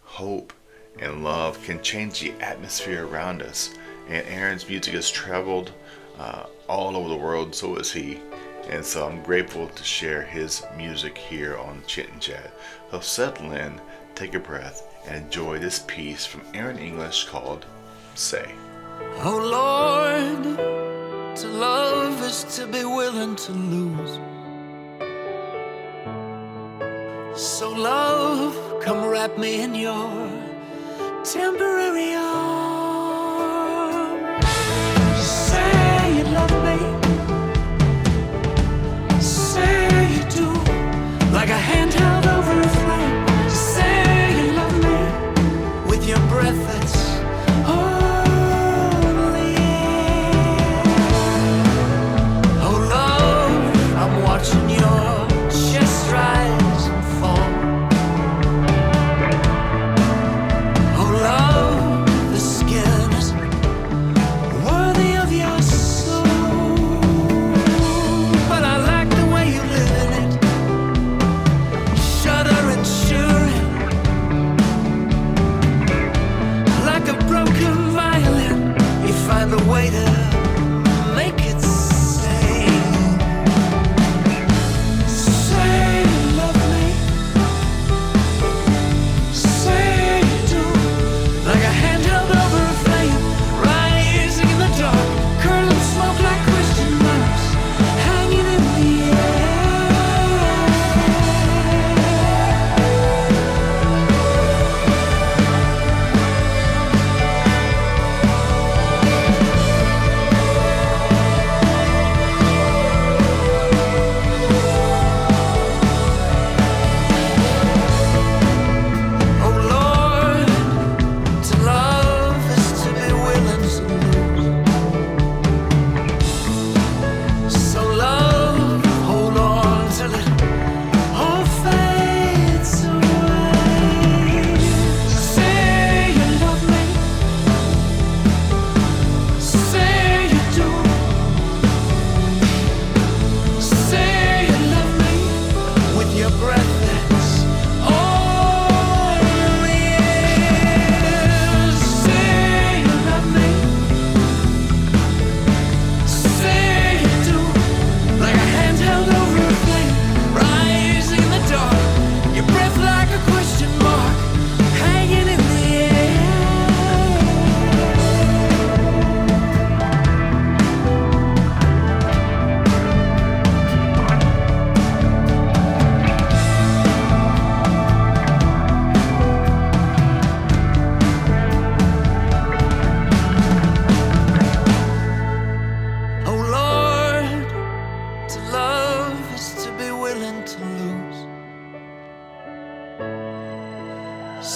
hope, and love can change the atmosphere around us. And Aaron's music has traveled all over the world, so has he. And so I'm grateful to share his music here on Chit Chat. So settle in, take a breath, and enjoy this piece from Aaron English called Say. Oh Lord, to love is to be willing to lose. So love, come wrap me in your temporary arm. Say you love me, say you do, like a hand held over a flame. Say you love me with your breath that's only air. Oh love, I'm watching your chest rise and fall. Oh love, the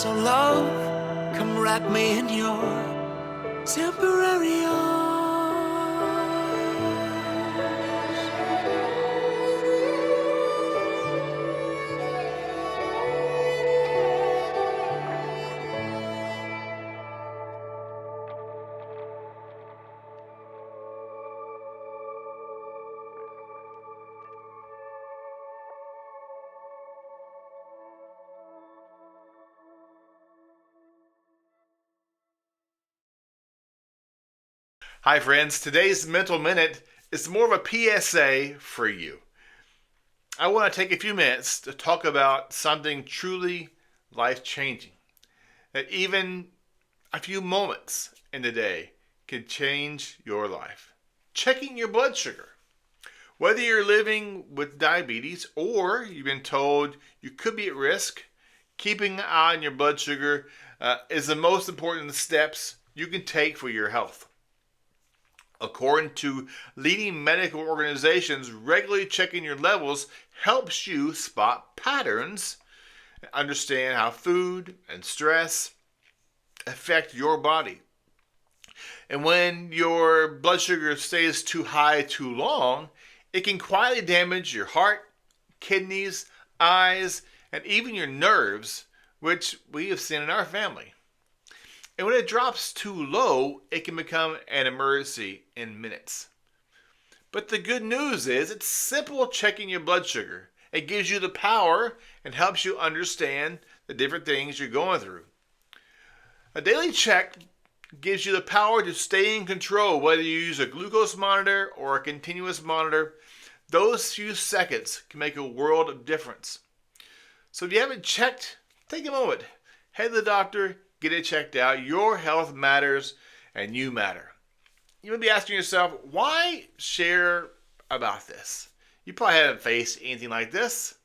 So love, come wrap me in your temporary arms. Hi friends, today's Mental Minute is more of a PSA for you. I want to take a few minutes to talk about something truly life-changing. That even a few moments in the day can change your life. Checking your blood sugar. Whether you're living with diabetes or you've been told you could be at risk, keeping an eye on your blood sugar is the most important steps you can take for your health. According to leading medical organizations, regularly checking your levels helps you spot patterns, understand how food and stress affect your body. And when your blood sugar stays too high too long, it can quietly damage your heart, kidneys, eyes, and even your nerves, which we have seen in our family. And when it drops too low, it can become an emergency in minutes. But the good news is it's simple checking your blood sugar. It gives you the power and helps you understand the different things you're going through. A daily check gives you the power to stay in control, whether you use a glucose monitor or a continuous monitor. Those few seconds can make a world of difference. So if you haven't checked, take a moment. Head to the doctor. Get it checked out. Your health matters and you matter. You may be asking yourself, why share about this? You probably haven't faced anything like this.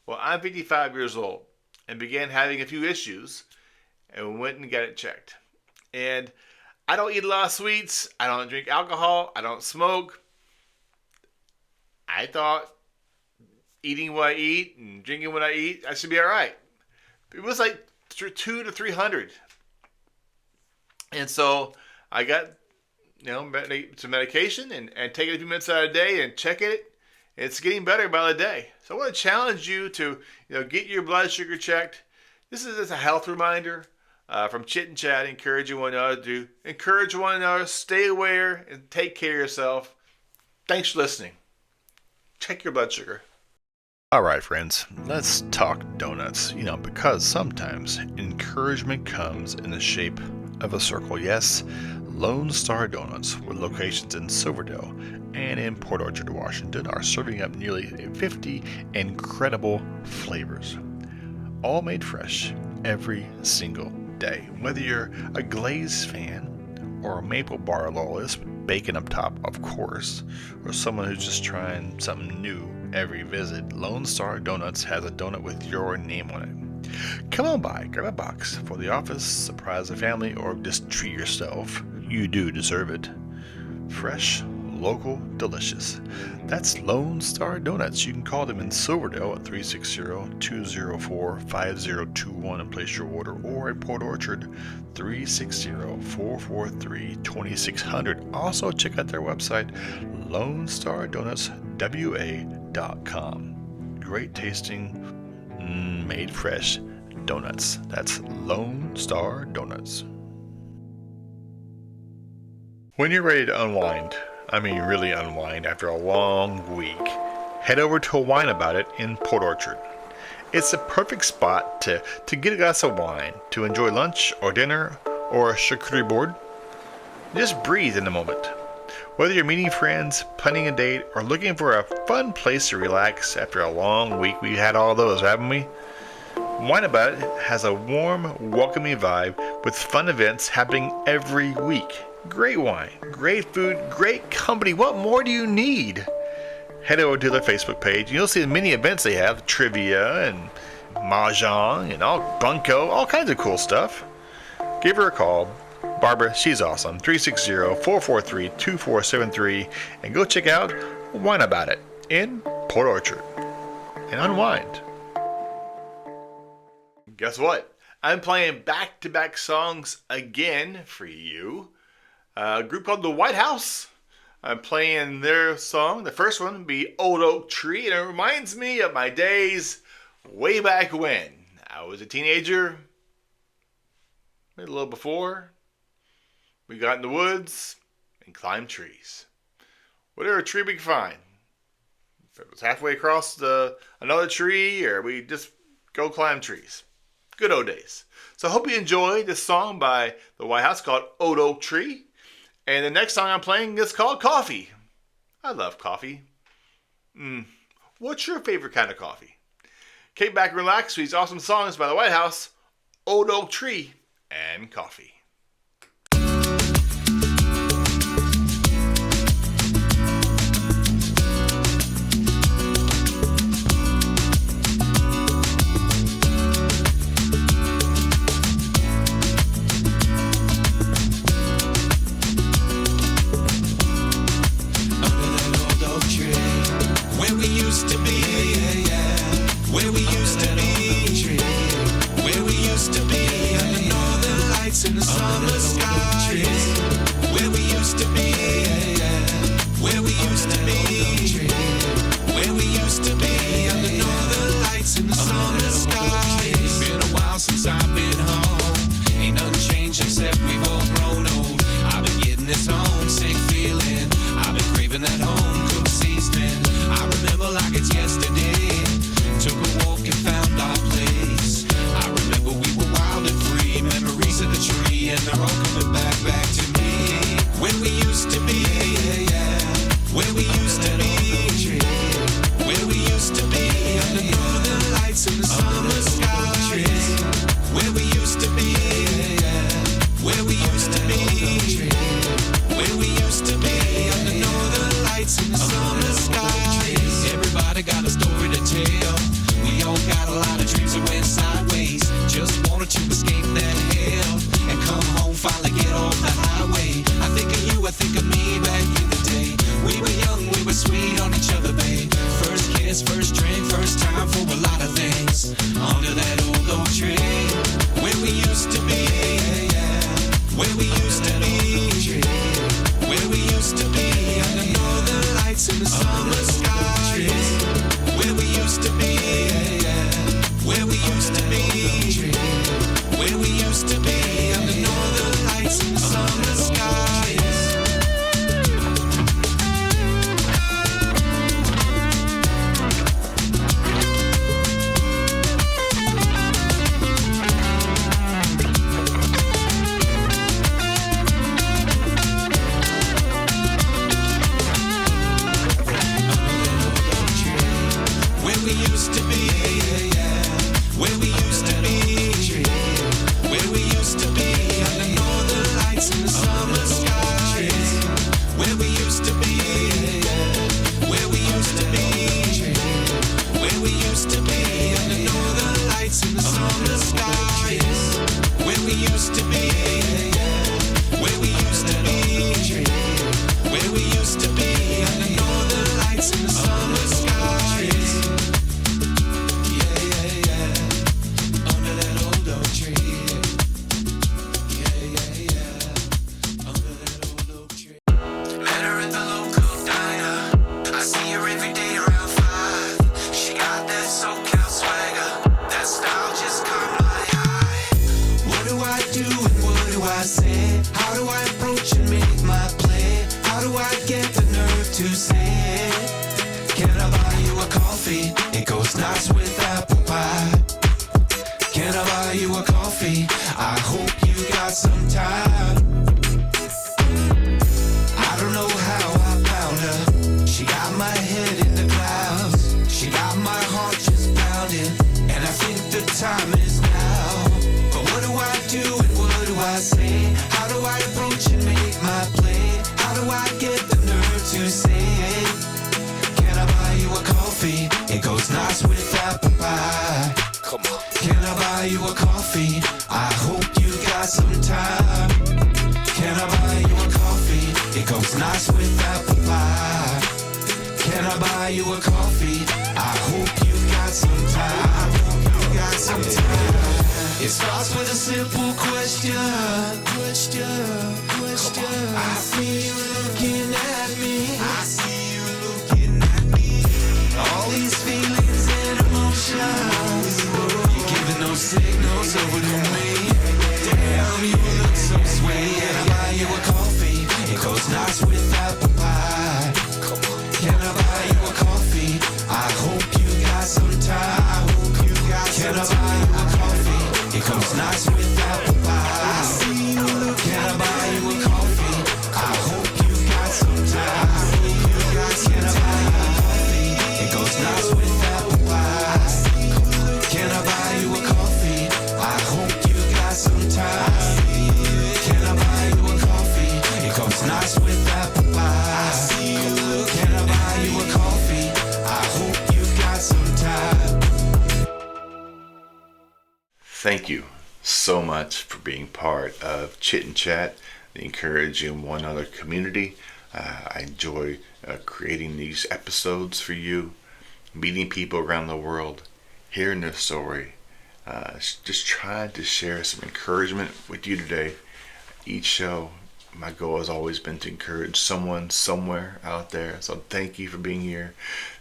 Well, I'm 55 years old and began having a few issues and went and got it checked. And I don't eat a lot of sweets. I don't drink alcohol. I don't smoke. I thought eating what I eat and drinking what I eat, I should be all right. It was like 200 to 300. And so I got some medication and take it a few minutes out of the day and check it. It's getting better by the day. So I want to challenge you to get your blood sugar checked. This is just a health reminder from Chit Chat, encouraging one another to encourage one another, stay aware, and take care of yourself. Thanks for listening. Check your blood sugar. All right, friends, let's talk donuts. Because sometimes encouragement comes in the shape of a circle. Yes, Lone Star Donuts, with locations in Silverdale and in Port Orchard, Washington, are serving up nearly 50 incredible flavors, all made fresh every single day. Whether you're a glazed fan or a maple bar loyalist with bacon up top, of course, or someone who's just trying something new every visit, Lone Star Donuts has a donut with your name on it. Come on by, grab a box for the office, surprise the family, or just treat yourself. You do deserve it. Fresh, local, delicious. That's Lone Star Donuts. You can call them in Silverdale at 360-204-5021 and place your order, or in Port Orchard 360-443-2600. Also check out their website, LoneStarDonutsWA.com. Great tasting, made fresh donuts. That's Lone Star Donuts. When you're ready to unwind, really unwind after a long week, head over to a Wine About It in Port Orchard. It's the perfect spot to get a glass of wine, to enjoy lunch or dinner or a charcuterie board. Just breathe in the moment. Whether you're meeting friends, planning a date, or looking for a fun place to relax after a long week, we've had all those, haven't we? Wine About It has a warm, welcoming vibe with fun events happening every week. Great wine, great food, great company. What more do you need? Head over to their Facebook page. You'll see the many events they have, trivia and mahjong and bunko, all kinds of cool stuff. Give her a call. Barbara, she's awesome. 360-443-2473. And go check out Wine About It in Port Orchard. And unwind. Guess what? I'm playing back-to-back songs again for you. A group called The White House. I'm playing their song. The first one would be Old Oak Tree, and it reminds me of my days way back when I was a teenager. Maybe a little before. We got in the woods and climbed trees. Whatever tree we could find. If it was halfway across another tree, or we just go climb trees. Good old days. So I hope you enjoy this song by The White House called Old Oak Tree. And the next song I'm playing is called Coffee. I love coffee. What's your favorite kind of coffee? Kick back and relax to these awesome songs by The White House, Old Oak Tree, and Coffee. In the summer skies, where we used to be, where we used to be, where we used to be, under northern lights in the summer skies. It's been a while since I've been home, ain't nothing changed except we've all grown old. I've been getting this homesick feeling, I've been craving that home cooked seasoning. I remember like it's yesterday, took a walk and found our place. I remember we were wild and free, memories of the tree, and they're all coming back to me. Where we used to be, where we used to be, where we used to be, under northern lights in the summer skies. Where we used to be, where we used to be, where we used to be, under northern lights in the summer skies. Everybody got a story to tell. We all got a lot of dreams that went sideways. Just wanted to escape that hell and come home, finally get off the highway. I think of you, I think of me back in the day. We were young, we were sweet on each other, babe. First kiss, first drink, first time for a lot of things. Under that old oak tree, where we used to be, where we used to be, where we used to be, under northern lights in the summer skies. Where we used to be, where we used to be, where we used to be, under northern lights in the summer skies. Where we used to be, where we used to be, where we used to be, under northern lights in the summer skies. Where we used to be, where we used to be, where we used to be, under northern lights in the summer skies. Where we used to be, where we used to be, where we used to be, under northern lights in the summer skies. Under that old oak tree. Under that old oak tree. Met her at the local diner. I see her every day around 5. She got that SoCal swagger. That style just caught my eye. What do I do and what do I say? How do I approach and make my play? How do I get the nerve to say, can I buy you a coffee? It goes nice with apple pie. Can I buy you a coffee? I hope you got some time. I don't know how I found her. She got my head in the clouds. She got my heart just pounding. And I think the time is now. But what do I do and what do I say? How do I approach and make my play? How do I get the nerve to say, can I buy you a coffee? It goes nice with apple pie. Come on. Can I buy you a coffee? I hope you got some time. Can I buy you a coffee? It goes nice with apple pie. Can I buy you a coffee? I hope you got some time. I hope you got some time. It starts with a simple question. I see you looking at me. All these feelings and emotions, you're giving those signals over to me. Damn, you look so sweet. Can I buy you a coffee? It goes nice with apple pie. Can I buy you a coffee? I hope you got some time. Can I buy you a coffee? It goes nice with apple pie. Can I buy you a coffee? I hope you got some time. Can I buy you a coffee? It goes nice with apple pie. Can I buy you a coffee? I hope you got some time. Can I buy you a coffee? It goes nice with apple pie. Can I buy you a coffee? I hope you got some time. Thank you so much for being part of Chit Chat, the encouraging one another community. I enjoy creating these episodes for you, meeting people around the world, hearing their story, just trying to share some encouragement with you today. Each show, my goal has always been to encourage someone somewhere out there. So thank you for being here.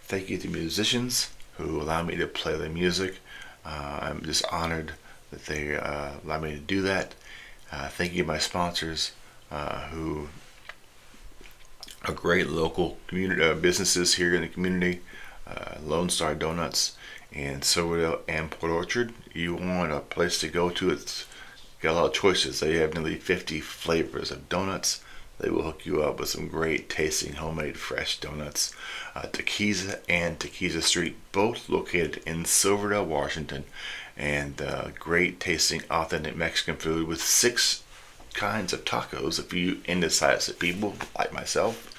Thank you to musicians who allow me to play their music. I'm just honored that they allow me to do that. Thank you to my sponsors who are great local community businesses here in the community. Lone Star Donuts in Silverdale and Port Orchard. You want a place to go to, it's got a lot of choices. They have nearly 50 flavors of donuts. They will hook you up with some great tasting homemade fresh donuts. Taquiza and Taquiza Street, both located in Silverdale, Washington, and great tasting authentic Mexican food with 6 kinds of tacos if you indecisive people like myself.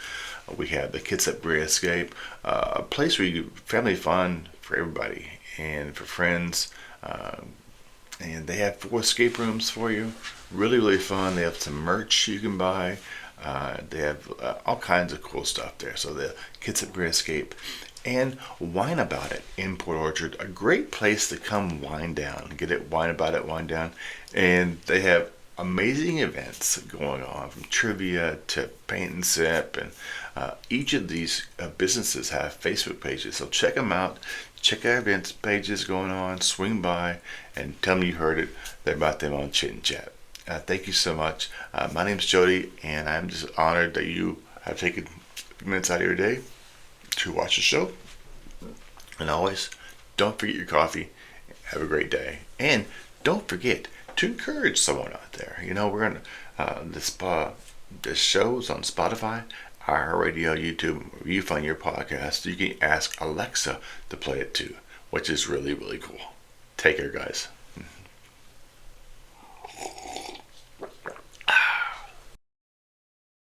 We have the Chit Chat Escape, a place where you do family fun for everybody and for friends. And they have 4 escape rooms for you. Really, really fun. They have some merch you can buy. They have all kinds of cool stuff there. So the Chit Chat Escape and Wine About It in Port Orchard, a great place to come wind down. Get it, Wine About It, wind down. And they have amazing events going on, from trivia to paint and sip, and each of these businesses have Facebook pages, so check them out. Check our events pages going on, swing by and tell me you heard it about them on Chit and Chat. Thank you so much. My name's Jody, and I'm just honored that you have taken a few minutes out of your day to watch the show. And always, don't forget your coffee. Have a great day, and don't forget to encourage someone out there. You know, we're gonna this show's on Spotify, iHeartRadio, YouTube. Where you find your podcast, you can ask Alexa to play it too, which is really, really cool. Take care, guys.